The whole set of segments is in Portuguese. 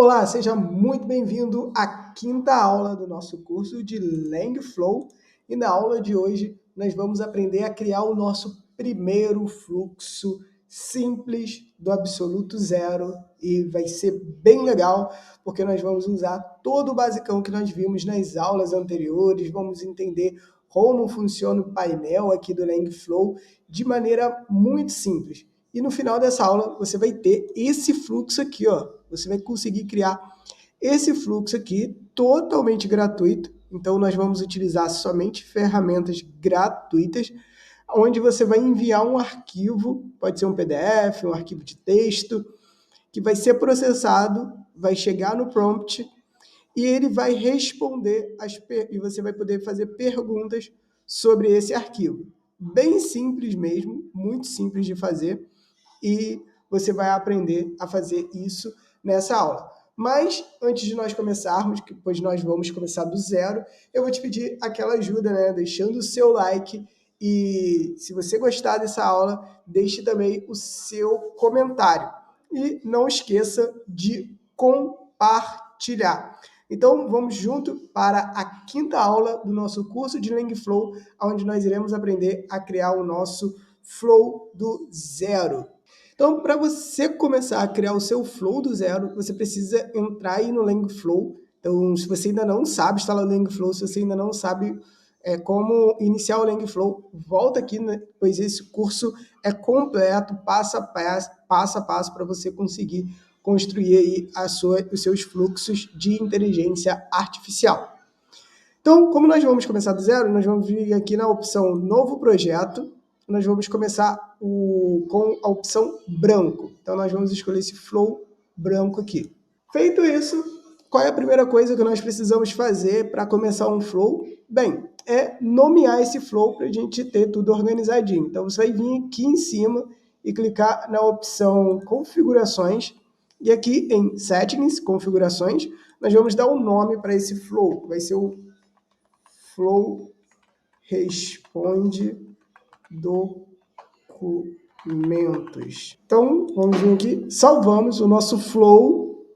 Olá, seja muito bem-vindo à quinta aula do nosso curso de LangFlow. E na aula de hoje nós vamos aprender a criar o nosso primeiro fluxo simples do absoluto zero e vai ser bem legal porque nós vamos usar todo o basicão que nós vimos nas aulas anteriores, vamos entender como funciona o painel aqui do LangFlow de maneira muito simples. E no final dessa aula você vai ter esse fluxo aqui, ó. Você vai conseguir criar esse fluxo aqui totalmente gratuito. Então nós vamos utilizar somente ferramentas gratuitas, onde você vai enviar um arquivo, pode ser um PDF, um arquivo de texto, que vai ser processado, vai chegar no prompt e ele vai responder e você vai poder fazer perguntas sobre esse arquivo. Bem simples mesmo, muito simples de fazer e você vai aprender a fazer isso nessa aula. Mas, antes de nós começarmos, pois nós vamos começar do zero, eu vou te pedir aquela ajuda, né? Deixando o seu like e, se você gostar dessa aula, deixe também o seu comentário. E não esqueça de compartilhar. Então, vamos junto para a quinta aula do nosso curso de LangFlow, onde nós iremos aprender a criar o nosso flow do zero. Então, para você começar a criar o seu flow do zero, você precisa entrar aí no LangFlow. Então, se você ainda não sabe instalar o LangFlow, se você ainda não sabe como iniciar o LangFlow, volta aqui, né, pois esse curso é completo, passo a passo, para você conseguir construir aí os seus fluxos de inteligência artificial. Então, como nós vamos começar do zero, nós vamos vir aqui na opção Novo Projeto, nós vamos começar com a opção branco. Então, nós vamos escolher esse flow branco aqui. Feito isso, qual é a primeira coisa que nós precisamos fazer para começar um flow? Bem, é nomear esse flow para a gente ter tudo organizadinho. Então, você vai vir aqui em cima e clicar na opção Configurações. E aqui em Settings, Configurações, nós vamos dar um nome para esse flow. Vai ser o Flow Responde Documentos. Então, vamos vir aqui, salvamos, o nosso flow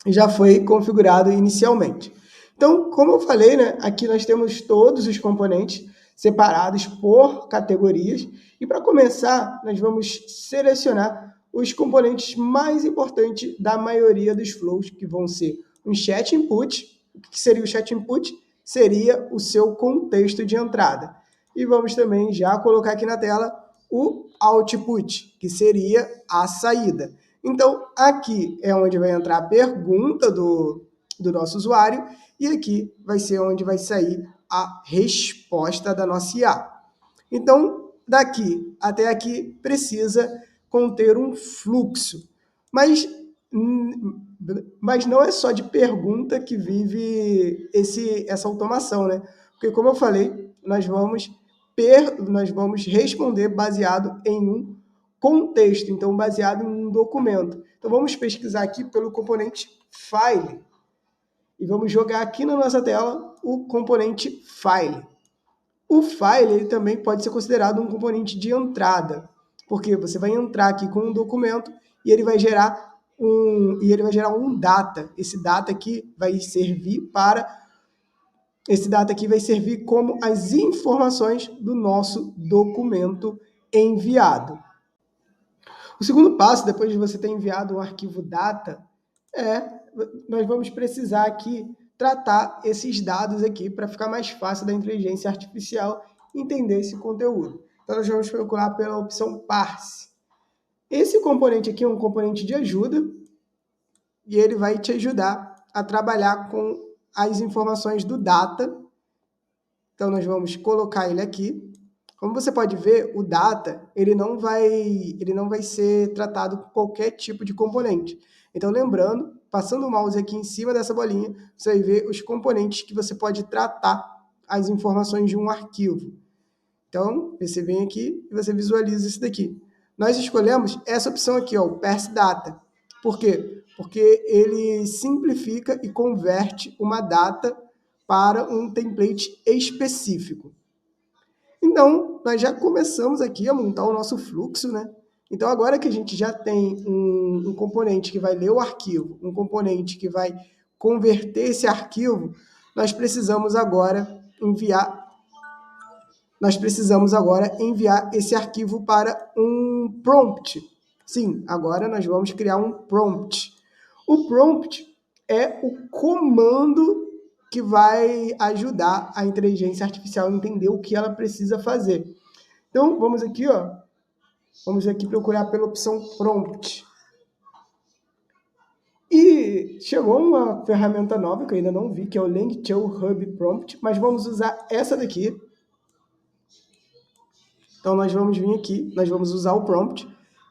já foi configurado inicialmente. Então, como eu falei, né, aqui nós temos todos os componentes separados por categorias. E para começar, nós vamos selecionar os componentes mais importantes da maioria dos flows, que vão ser um chat input. O que seria o chat input? Seria o seu contexto de entrada. E vamos também já colocar aqui na tela o output, que seria a saída. Então, aqui é onde vai entrar a pergunta do nosso usuário e aqui vai ser onde vai sair a resposta da nossa IA. Então, daqui até aqui precisa conter um fluxo, mas não é só de pergunta que vive essa automação, né? Porque, como eu falei, nós vamos responder baseado em um contexto, então baseado em um documento. Então vamos pesquisar aqui pelo componente file e vamos jogar aqui na nossa tela o componente file. O file ele também pode ser considerado um componente de entrada, porque você vai entrar aqui com um documento e ele vai gerar um data. Esse data aqui vai servir como as informações do nosso documento enviado. O segundo passo, depois de você ter enviado um arquivo data, nós vamos precisar aqui tratar esses dados aqui para ficar mais fácil da inteligência artificial entender esse conteúdo. Então, nós vamos procurar pela opção parse. Esse componente aqui é um componente de ajuda e ele vai te ajudar a trabalhar com as informações do data. Então, nós vamos colocar ele aqui. Como você pode ver, o data ele não vai ser tratado com qualquer tipo de componente. Então, lembrando, passando o mouse aqui em cima dessa bolinha, você vai ver os componentes que você pode tratar as informações de um arquivo. Então, você vem aqui e você visualiza isso daqui. Nós escolhemos essa opção aqui, ó, o Parse Data. Por quê? Porque ele simplifica e converte uma data para um template específico. Então, nós já começamos aqui a montar o nosso fluxo, né? Então, agora que a gente já tem um componente que vai ler o arquivo, um componente que vai converter esse arquivo, nós precisamos agora enviar esse arquivo para um prompt. Sim, agora nós vamos criar um prompt. O prompt é o comando que vai ajudar a inteligência artificial a entender o que ela precisa fazer. Então, vamos aqui procurar pela opção prompt. E chegou uma ferramenta nova que eu ainda não vi, que é o LangChain Hub Prompt, mas vamos usar essa daqui. Então, nós vamos vir aqui, nós vamos usar o prompt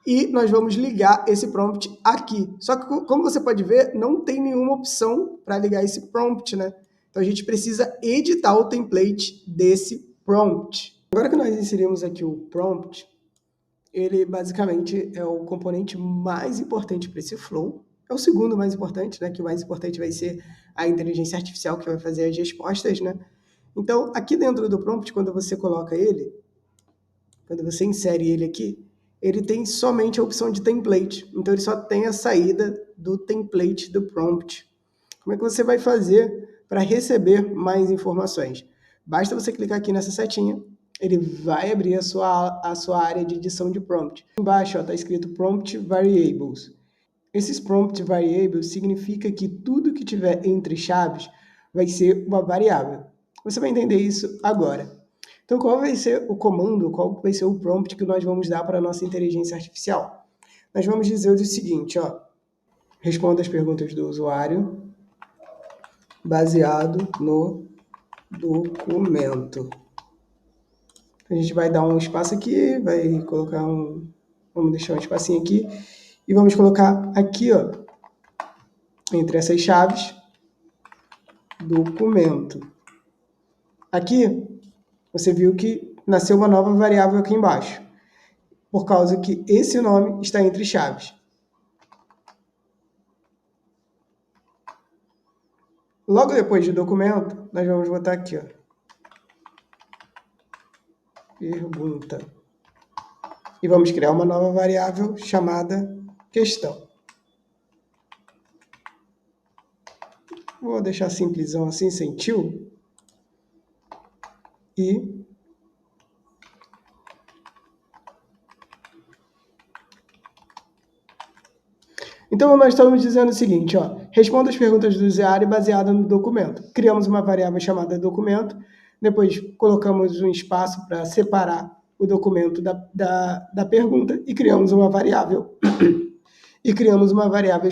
e nós vamos ligar esse prompt aqui. Só que, como você pode ver, não tem nenhuma opção para ligar esse prompt, né? Então, a gente precisa editar o template desse prompt. Agora que nós inserimos aqui o prompt, ele basicamente é o componente mais importante para esse flow. É o segundo mais importante, né? Que o mais importante vai ser a inteligência artificial que vai fazer as respostas, né? Então, aqui dentro do prompt, quando você coloca ele, quando você insere ele aqui, ele tem somente a opção de template. Então, ele só tem a saída do template do prompt. Como é que você vai fazer para receber mais informações? Basta você clicar aqui nessa setinha, ele vai abrir a sua área de edição de prompt. Embaixo está escrito Prompt Variables. Esses Prompt Variables significa que tudo que tiver entre chaves vai ser uma variável. Você vai entender isso agora. Então, qual vai ser o comando, qual vai ser o prompt que nós vamos dar para a nossa inteligência artificial? Nós vamos dizer o seguinte, responda as perguntas do usuário baseado no documento. A gente vai dar um espaço aqui, vai colocar vamos deixar um espacinho aqui, e vamos colocar aqui, entre essas chaves, documento. Aqui, você viu que nasceu uma nova variável aqui embaixo, por causa que esse nome está entre chaves. Logo depois de documento, nós vamos botar aqui, pergunta. E vamos criar uma nova variável chamada questão. Vou deixar simplesão assim, sem til. Então, nós estamos dizendo o seguinte, responda as perguntas do usuário baseada no documento. Criamos uma variável chamada documento, depois colocamos um espaço para separar o documento da pergunta e criamos uma variável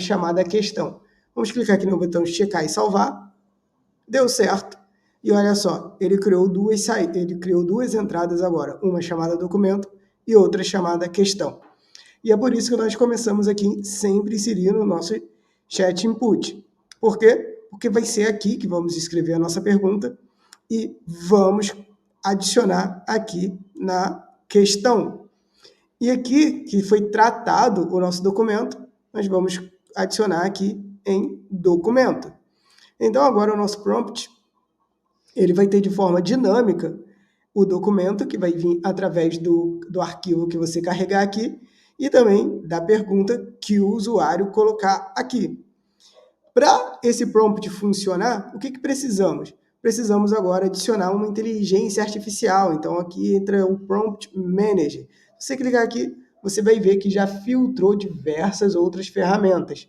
chamada questão. Vamos clicar aqui no botão checar e salvar. Deu certo. E olha só, ele criou duas entradas agora, uma chamada documento e outra chamada questão. E é por isso que nós começamos aqui sempre inserindo o nosso chat input. Por quê? Porque vai ser aqui que vamos escrever a nossa pergunta e vamos adicionar aqui na questão. E aqui, que foi tratado o nosso documento, nós vamos adicionar aqui em documento. Então, agora o nosso prompt, ele vai ter de forma dinâmica o documento, que vai vir através do arquivo que você carregar aqui, e também da pergunta que o usuário colocar aqui. Para esse prompt funcionar, o que precisamos? Precisamos agora adicionar uma inteligência artificial. Então, aqui entra o Prompt Manager. Se você clicar aqui, você vai ver que já filtrou diversas outras ferramentas.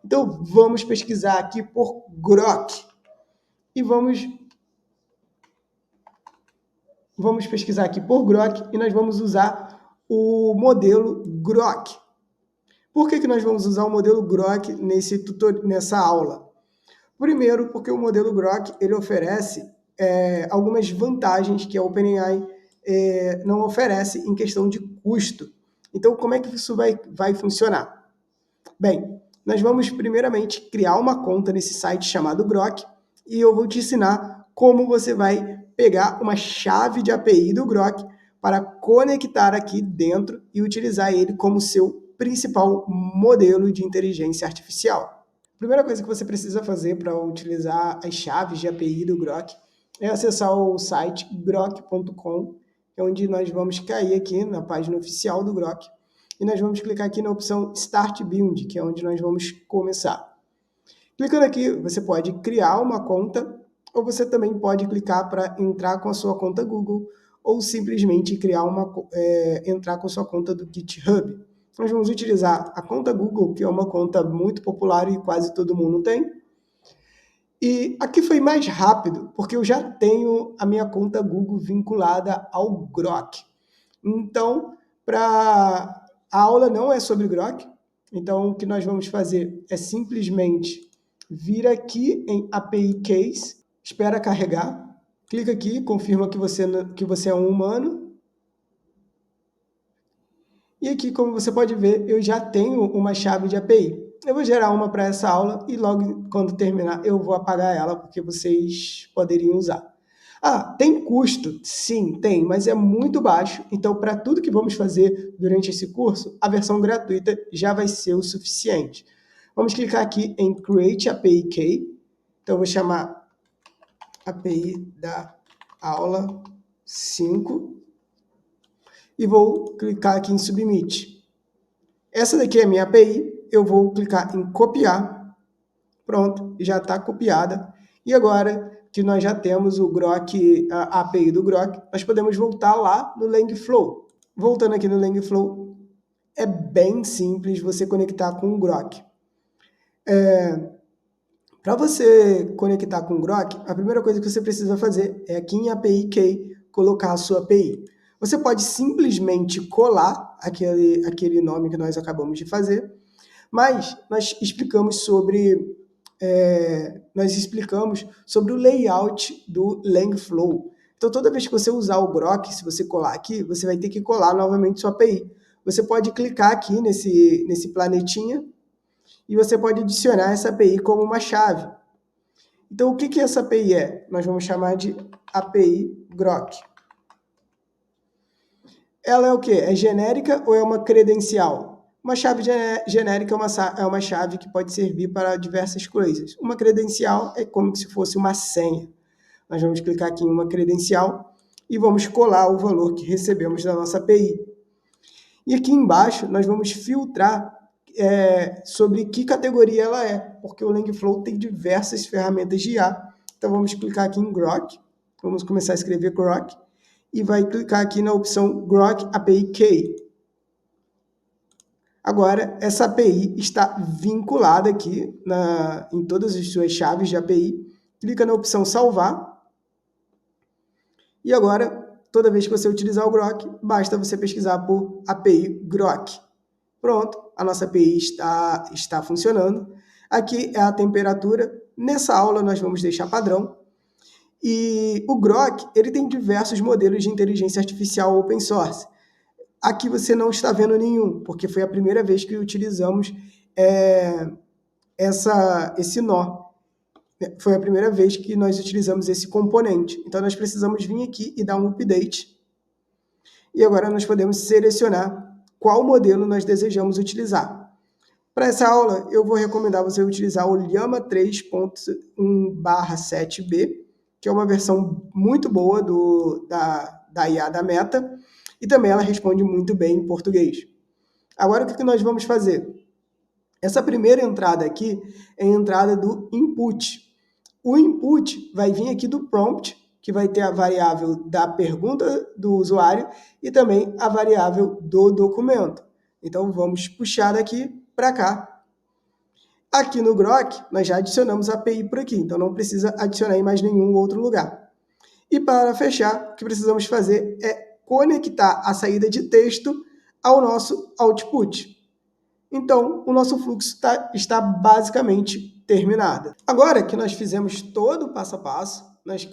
Então, vamos pesquisar aqui por Grok. E vamos pesquisar aqui por Grok e nós vamos usar o modelo Grok. Por que nós vamos usar o modelo Grok nessa aula? Primeiro, porque o modelo Grok ele oferece algumas vantagens que a OpenAI não oferece em questão de custo. Então, como é que isso vai funcionar? Bem, nós vamos primeiramente criar uma conta nesse site chamado Grok e eu vou te ensinar como você vai pegar uma chave de API do Grok para conectar aqui dentro e utilizar ele como seu principal modelo de inteligência artificial. A primeira coisa que você precisa fazer para utilizar as chaves de API do Grok é acessar o site grok.com, onde nós vamos cair aqui na página oficial do Grok. e nós vamos clicar aqui na opção Start Build, que é onde nós vamos começar. Clicando aqui, você pode criar uma conta, ou você também pode clicar para entrar com a sua conta Google, ou simplesmente entrar com a sua conta do GitHub. Nós vamos utilizar a conta Google, que é uma conta muito popular e quase todo mundo tem. E aqui foi mais rápido, porque eu já tenho a minha conta Google vinculada ao Grok. Então, a aula não é sobre Grok, então o que nós vamos fazer é simplesmente vir aqui em API Case, espera carregar, clica aqui, confirma que você é um humano. E aqui, como você pode ver, eu já tenho uma chave de API. Eu vou gerar uma para essa aula e logo quando terminar eu vou apagar ela, porque vocês poderiam usar. Ah, tem custo? Sim, tem, mas é muito baixo. Então, para tudo que vamos fazer durante esse curso, a versão gratuita já vai ser o suficiente. Vamos clicar aqui em Create API Key. Então, eu vou chamar API da aula 5 e vou clicar aqui em Submit. Essa daqui é a minha API, eu vou clicar em copiar. Pronto, já está copiada. E agora que nós já temos o Grok, a API do Grok, nós podemos voltar lá no Langflow. Voltando aqui no Langflow, é bem simples você conectar com o Grok. Para você conectar com o Grok, a primeira coisa que você precisa fazer é aqui em API Key, colocar a sua API. Você pode simplesmente colar aquele nome que nós acabamos de fazer, mas nós explicamos sobre o layout do Langflow. Então, toda vez que você usar o Grok, se você colar aqui, você vai ter que colar novamente sua API. Você pode clicar aqui nesse planetinha e você pode adicionar essa API como uma chave. Então, o que essa API é? Nós vamos chamar de API Grok. Ela é o quê? É genérica ou é uma credencial? Uma chave genérica é uma chave que pode servir para diversas coisas. Uma credencial é como se fosse uma senha. Nós vamos clicar aqui em uma credencial e vamos colar o valor que recebemos da nossa API. E aqui embaixo nós vamos filtrar sobre que categoria ela é, porque o Langflow tem diversas ferramentas de IA. Então vamos clicar aqui em Grok, vamos começar a escrever Grok, e vai clicar aqui na opção Grok API Key. Agora, essa API está vinculada aqui em todas as suas chaves de API. Clica na opção Salvar. E agora, toda vez que você utilizar o Grok, basta você pesquisar por API Grok. Pronto, a nossa API está funcionando. Aqui é a temperatura. Nessa aula nós vamos deixar padrão. E o Grok, ele tem diversos modelos de inteligência artificial open source. Aqui você não está vendo nenhum, porque foi a primeira vez que utilizamos esse nó. Foi a primeira vez que nós utilizamos esse componente. Então, nós precisamos vir aqui e dar um update. E agora nós podemos selecionar qual modelo nós desejamos utilizar. Para essa aula, eu vou recomendar você utilizar o Llama 3.1/7b, que é uma versão muito boa da IA da Meta, e também ela responde muito bem em português. Agora, o que nós vamos fazer? Essa primeira entrada aqui é a entrada do input. O input vai vir aqui do prompt, que vai ter a variável da pergunta do usuário e também a variável do documento. Então, vamos puxar daqui para cá. Aqui no Grok, nós já adicionamos a API por aqui, então não precisa adicionar em mais nenhum outro lugar. E para fechar, o que precisamos fazer é conectar a saída de texto ao nosso output. Então, o nosso fluxo está basicamente terminado. Agora que nós fizemos todo o passo a passo, nós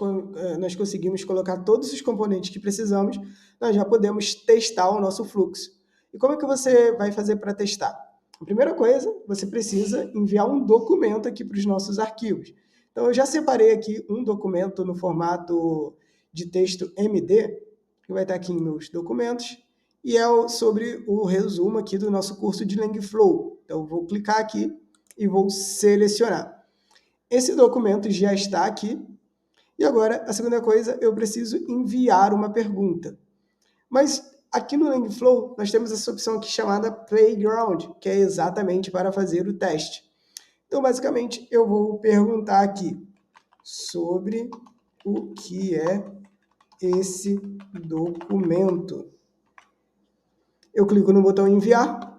conseguimos colocar todos os componentes que precisamos, nós já podemos testar o nosso fluxo. E como é que você vai fazer para testar? A primeira coisa, você precisa enviar um documento aqui para os nossos arquivos. Então, eu já separei aqui um documento no formato de texto MD, que vai estar aqui em meus documentos, e é sobre o resumo aqui do nosso curso de Langflow. Então, eu vou clicar aqui e vou selecionar. Esse documento já está aqui. E agora, a segunda coisa, eu preciso enviar uma pergunta. Mas aqui no LangFlow, nós temos essa opção aqui chamada Playground, que é exatamente para fazer o teste. Então, basicamente, eu vou perguntar aqui sobre o que é esse documento. Eu clico no botão enviar.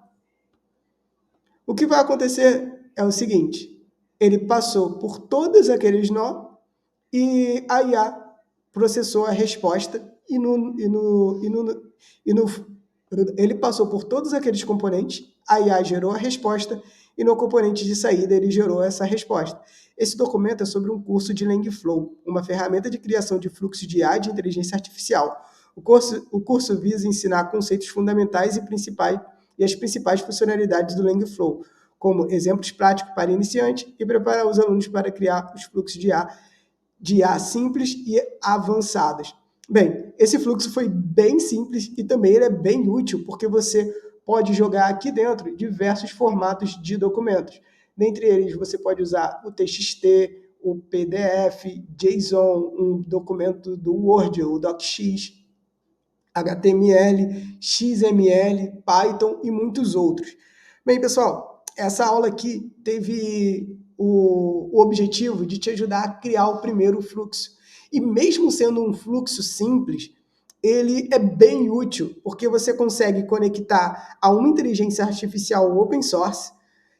O que vai acontecer é o seguinte, ele passou por todos aqueles nó e a IA processou a resposta ele passou por todos aqueles componentes, a IA gerou a resposta e no componente de saída ele gerou essa resposta. Esse documento é sobre um curso de LangFlow, uma ferramenta de criação de fluxo de IA de inteligência artificial. O curso visa ensinar conceitos fundamentais e as principais funcionalidades do LangFlow, como exemplos práticos para iniciantes e preparar os alunos para criar os fluxos de IA simples e avançados. Bem, esse fluxo foi bem simples e também ele é bem útil porque você pode jogar aqui dentro diversos formatos de documentos. Dentre eles, você pode usar o TXT, o PDF, JSON, um documento do Word, o DocX, HTML, XML, Python e muitos outros. Bem, pessoal, essa aula aqui teve o objetivo de te ajudar a criar o primeiro fluxo. E mesmo sendo um fluxo simples, ele é bem útil, porque você consegue conectar a uma inteligência artificial open source,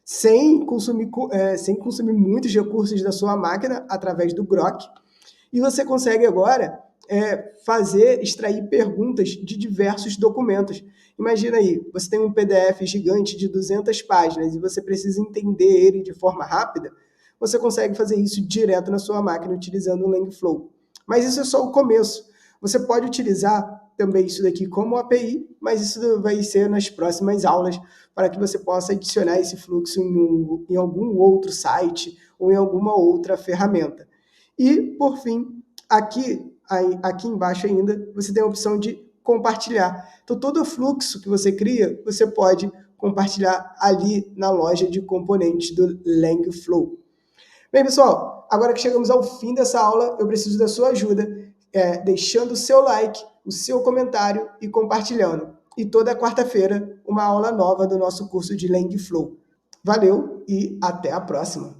sem consumir muitos recursos da sua máquina, através do Grok, e você consegue agora extrair perguntas de diversos documentos. Imagina aí, você tem um PDF gigante de 200 páginas e você precisa entender ele de forma rápida, você consegue fazer isso direto na sua máquina utilizando o LangFlow. Mas isso é só o começo. Você pode utilizar também isso daqui como API, mas isso vai ser nas próximas aulas para que você possa adicionar esse fluxo em algum outro site ou em alguma outra ferramenta. E, por fim, aqui embaixo ainda, você tem a opção de compartilhar. Então, todo o fluxo que você cria, você pode compartilhar ali na loja de componentes do LangFlow. Bem, pessoal, agora que chegamos ao fim dessa aula, eu preciso da sua ajuda, deixando o seu like, o seu comentário e compartilhando. E toda quarta-feira, uma aula nova do nosso curso de LangFlow. Valeu e até a próxima!